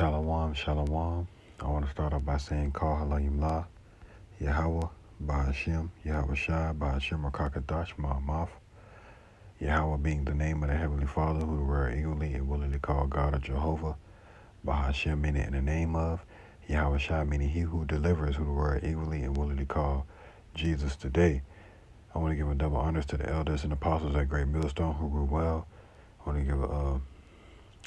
Shalom, shalom. I want to start off by saying Call Halayim La, Yahweh, Bahashem, Yahweh Shai, Bahashem Rakakadash, Ma'amath. Yahweh being the name of the Heavenly Father, who were eagerly and willingly called God or Jehovah. Bahashem meaning in the name of. Yahweh Shai meaning he who delivers, who were eagerly and willingly called Jesus today. I want to give a double honors to the elders and apostles at Great Millstone who grew well. I want to give a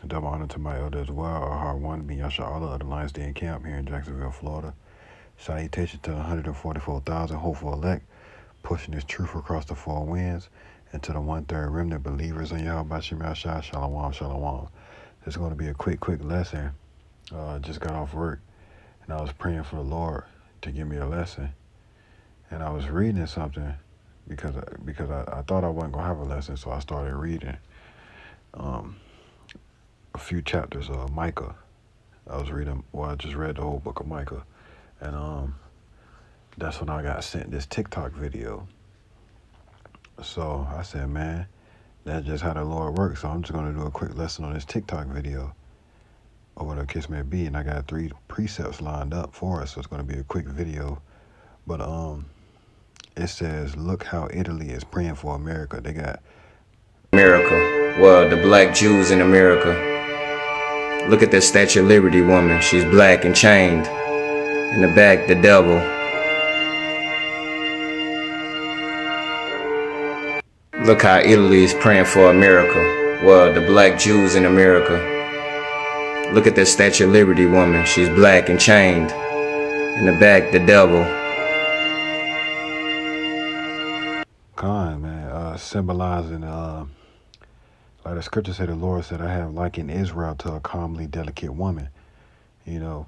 double honor to my elder as well, our heart one, being Yasha Allah of the Lions Den Camp here in Jacksonville, Florida. Salutation to the 144,000 hopeful elect, pushing this truth across the four winds, and to the one-third remnant believers in Yahweh Shem Shai, Shalom, Shalom. This is going to be a quick lesson. I just got off work, and I was praying for the Lord to give me a lesson. And I was reading something because I thought I wasn't going to have a lesson, so I started reading a few chapters of Micah. I just read the whole book of Micah. And that's when I got sent this TikTok video. So I said, man, that's just how the Lord works. So I'm just going to do a quick lesson on this TikTok video, or whatever the case may be. And I got 3 precepts lined up for us, so it's going to be a quick video. But it says, look how Italy is praying for America. They got America. Well, the black Jews in America. Look at this Statue of Liberty woman. She's black and chained. In the back, the devil. Look how Italy is praying for America. Well, the black Jews in America. Look at this Statue of Liberty woman. She's black and chained. In the back, the devil. Symbolizing, like the scripture said, the Lord said, I have likened Israel to a calmly delicate woman. Because,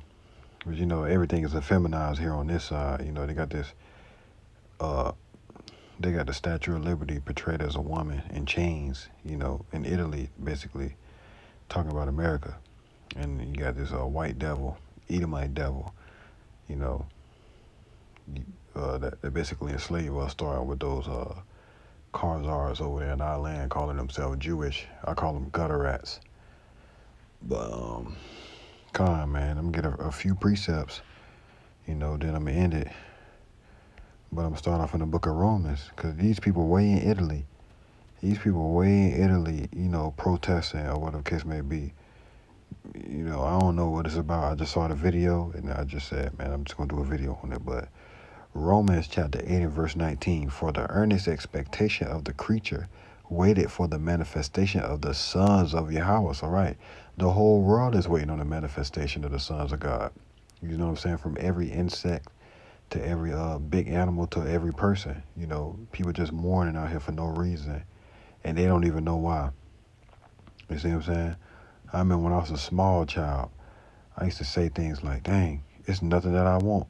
everything is effeminized here on this side. They got this, they got the Statue of Liberty portrayed as a woman in chains, in Italy, basically, talking about America. And you got this white devil, Edomite devil, that basically enslaved us, starting with those Khazars over there in our land calling themselves Jewish. I call them gutter rats. But, man, I'm going to get a few precepts, then I'm going to end it. But I'm going to start off in the book of Romans, because these people way in Italy. Protesting or whatever the case may be. I don't know what it's about. I just saw the video, and I just said, man, I'm just going to do a video on it. But Romans chapter 8 and verse 19, for the earnest expectation of the creature waited for the manifestation of the sons of Yahweh. So, right, the whole world is waiting on the manifestation of the sons of God. You know what I'm saying? From every insect to every big animal to every person. People just mourning out here for no reason, and they don't even know why. You see what I'm saying? I remember when I was a small child, I used to say things like, dang, it's nothing that I want.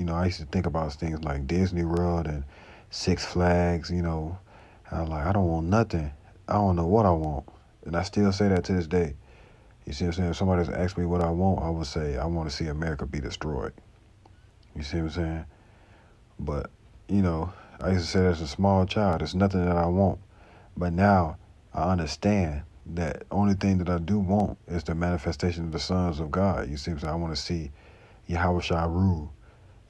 I used to think about things like Disney World and Six Flags, I was like, I don't want nothing. I don't know what I want. And I still say that to this day. You see what I'm saying? If somebody's asked me what I want, I would say, I want to see America be destroyed. You see what I'm saying? But, I used to say that as a small child, it's nothing that I want. But now I understand that only thing that I do want is the manifestation of the sons of God. You see what I'm saying? I want to see Yahweh Shai rule.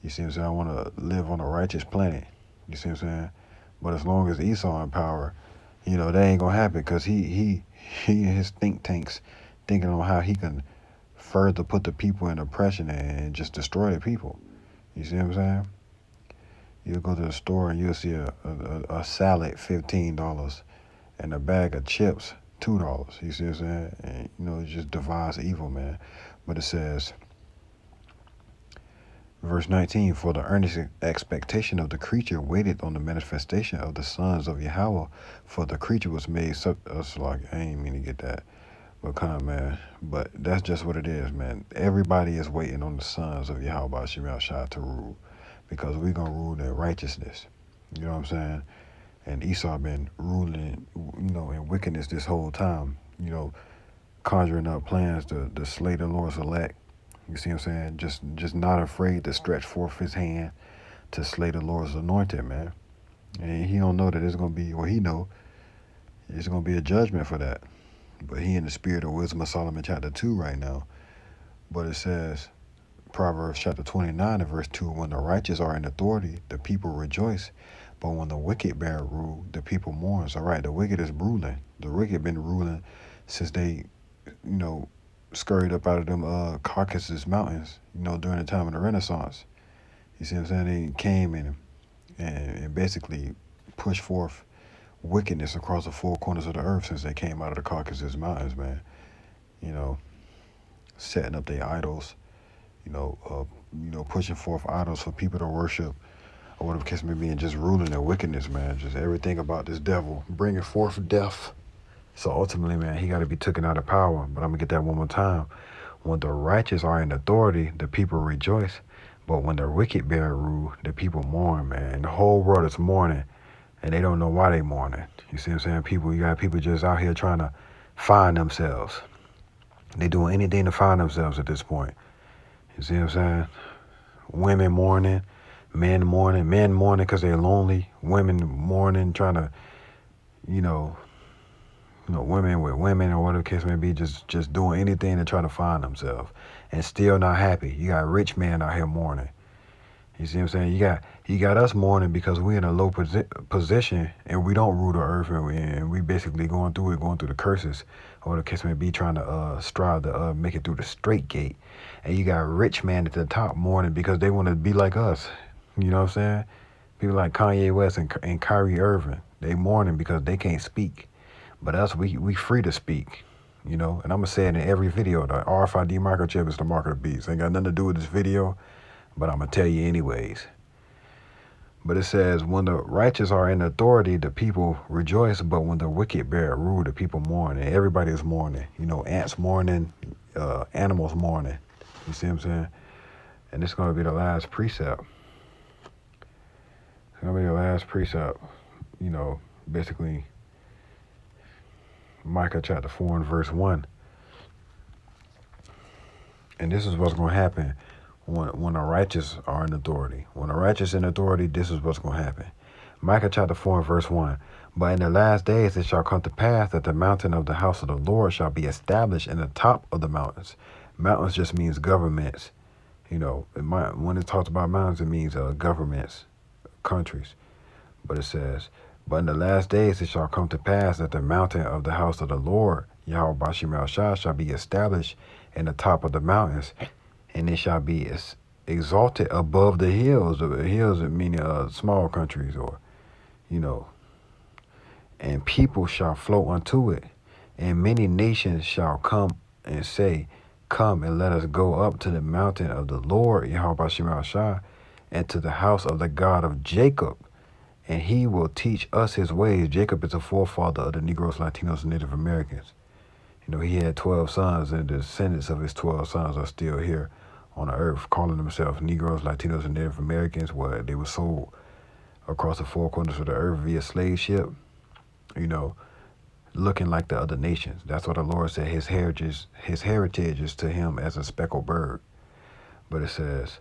You see what I'm saying? I want to live on a righteous planet. You see what I'm saying? But as long as Esau in power, that ain't going to happen, because he and his think tanks thinking on how he can further put the people in oppression and just destroy the people. You see what I'm saying? You'll go to the store and you'll see a salad, $15, and a bag of chips, $2. You see what I'm saying? And, it just divides evil, man. But it says, verse 19, for the earnest expectation of the creature waited on the manifestation of the sons of Yahweh, for the creature was made like, I ain't mean to get that, but kind of, man. But that's just what it is, man. Everybody is waiting on the sons of Yahweh Shem Shai to rule, because we're going to rule in righteousness. You know what I'm saying? And Esau been ruling, in wickedness this whole time, conjuring up plans to slay the Lord's elect. You see what I'm saying? Just not afraid to stretch forth his hand to slay the Lord's anointed, man. And he don't know that it's going to be, he know, it's going to be a judgment for that. But he in the spirit of Wisdom of Solomon chapter 2 right now. But it says, Proverbs chapter 29 and verse 2, when the righteous are in authority, the people rejoice. But when the wicked bear rule, the people mourns. All right, the wicked is ruling. The wicked been ruling since they, you know, scurried up out of them Caucasus mountains, during the time of the Renaissance. You see what I'm saying? They came and basically pushed forth wickedness across the four corners of the earth since they came out of the Caucasus mountains, man. You know, setting up their idols, pushing forth idols for people to worship, or whatever the case may be, and just ruling their wickedness, man. Just everything about this devil, bringing forth death. So ultimately, man, he got to be taken out of power. But I'm going to get that one more time. When the righteous are in authority, the people rejoice. But when the wicked bear rule, the people mourn, man. And the whole world is mourning, and they don't know why they mourning. You see what I'm saying? You got people just out here trying to find themselves. They doing anything to find themselves at this point. You see what I'm saying? Women mourning, men mourning because they're lonely, women mourning, trying to, you know, women with women or whatever the case may be, just doing anything to try to find themselves, and still not happy. You got rich men out here mourning. You see what I'm saying? You got us mourning because we're in a low position and we don't rule the earth, and we basically going through the curses, or the case may be, trying to strive to make it through the straight gate. And you got rich man at the top mourning because they want to be like us. You know what I'm saying? People like Kanye West and Kyrie Irving, they mourning because they can't speak. But us, we free to speak. And I'm gonna say it in every video. The RFID microchip is the mark of the beast. Ain't got nothing to do with this video, but I'm going to tell you anyways. But it says, when the righteous are in authority, the people rejoice, but when the wicked bear rule, the people mourn. And everybody is mourning. Ants mourning, animals mourning. You see what I'm saying? And it's going to be the last precept. It's going to be the last precept. Basically, Micah chapter 4 and verse 1. And this is what's going to happen when the righteous are in authority. When the righteous in authority, this is what's going to happen. Micah chapter 4 and verse 1. But in the last days it shall come to pass that the mountain of the house of the Lord shall be established in the top of the mountains. Mountains just means governments. When it talks about mountains, it means governments, countries. But it says, but in the last days it shall come to pass that the mountain of the house of the Lord, Yahweh Bashim Shah, shall be established in the top of the mountains, and it shall be exalted above the hills. The hills meaning small countries, or, and people shall flow unto it. And many nations shall come and say, come and let us go up to the mountain of the Lord, Yahweh Bashim Shah, and to the house of the God of Jacob, and he will teach us his ways. Jacob is a forefather of the Negroes, Latinos, and Native Americans. He had 12 sons, and the descendants of his 12 sons are still here on the earth, calling themselves Negroes, Latinos, and Native Americans, where they were sold across the four corners of the earth via slave ship, looking like the other nations. That's what the Lord said, his heritage is to him as a speckled bird. But it says,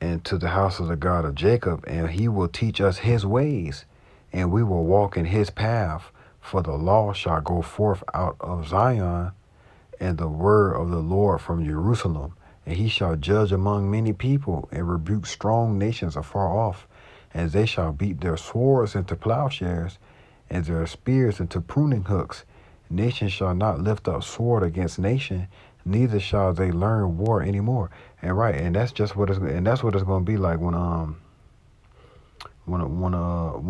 and to the house of the God of Jacob, and he will teach us his ways, and we will walk in his path. For the law shall go forth out of Zion, and the word of the Lord from Jerusalem. And he shall judge among many people, and rebuke strong nations afar off. And they shall beat their swords into plowshares, and their spears into pruning hooks. Nation shall not lift up sword against nation, neither shall they learn war anymore. And right, and that's what it's going to be like when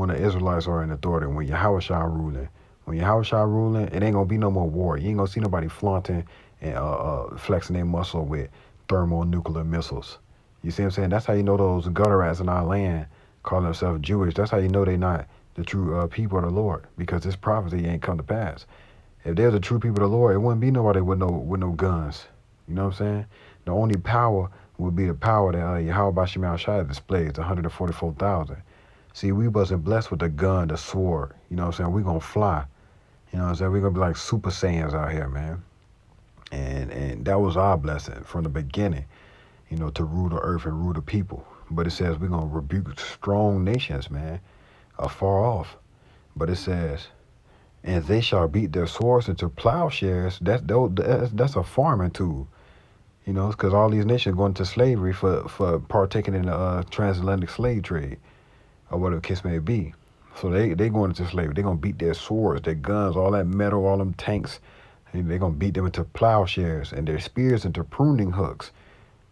the Israelites are in authority, when Yahweh shall ruling. When Yahweh shall ruling, it ain't gonna be no more war. You ain't gonna see nobody flaunting and flexing their muscle with thermonuclear missiles. You see what I'm saying? That's how you know those gutter rats in our land call themselves Jewish. That's how you know they not the true people of the Lord, because this prophecy ain't come to pass. If they're the true people of the Lord, it wouldn't be nobody with no guns. You know what I'm saying? The only power would be the power that Yahweh Bashim Shai displays, 144,000. See, we wasn't blessed with the gun, the sword. You know what I'm saying? We gonna fly. You know what I'm saying? We're gonna be like Super Saiyans out here, man. And that was our blessing from the beginning, to rule the earth and rule the people. But it says we're gonna rebuke strong nations, man, afar off. But it says, And they shall beat their swords into plowshares. That's a farming tool. You know, because all these nations going into slavery for partaking in the transatlantic slave trade or whatever the case may be. So they going into slavery. They gonna beat their swords, their guns, all that metal, all them tanks. They gonna beat them into plowshares and their spears into pruning hooks.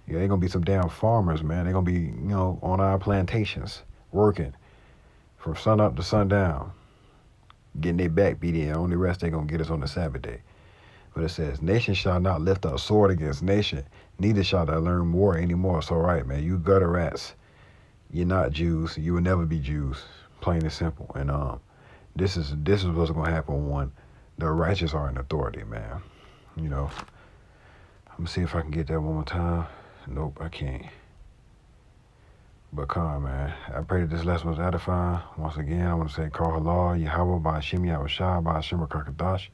Yeah, they gonna be some damn farmers, man. They gonna be, on our plantations working from sun up to sundown, getting their back beat in. Only rest they gonna get us on the Sabbath day. But it says, nation shall not lift up sword against nation, neither shall they learn war anymore. So right, man, you gutter rats, you're not Jews. You will never be Jews. Plain and simple. And this is what's gonna happen when the righteous are in authority, man. You know. I'm gonna see if I can get that one more time. Nope, I can't. But come on, man. I pray that this lesson was edifying. Once again, I want to say, Call Halal, Yahweh, by Hashem, Yahweh Shah, by Hashem, Kakadash.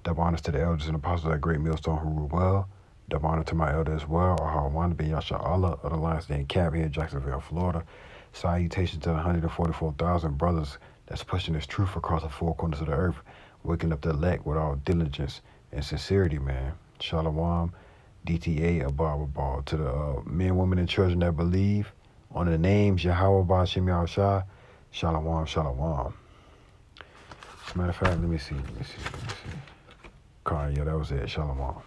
Double honors to the elders and apostles at Great Millstone who rule well. Double honor to my elder as well, Ahawan bin Yasha Allah of the Lions Den Camp here in Jacksonville, Florida. Salutations to the 144,000 brothers that's pushing this truth across the four corners of the earth, waking up the elect with all diligence and sincerity, man. Shalom, DTA, Abba, to the men, women, and children that believe on the names Yahweh, Ba'ashem, Yahushua. Shalom, shalom. As a matter of fact, let me see. Yeah, that was it. Shalom.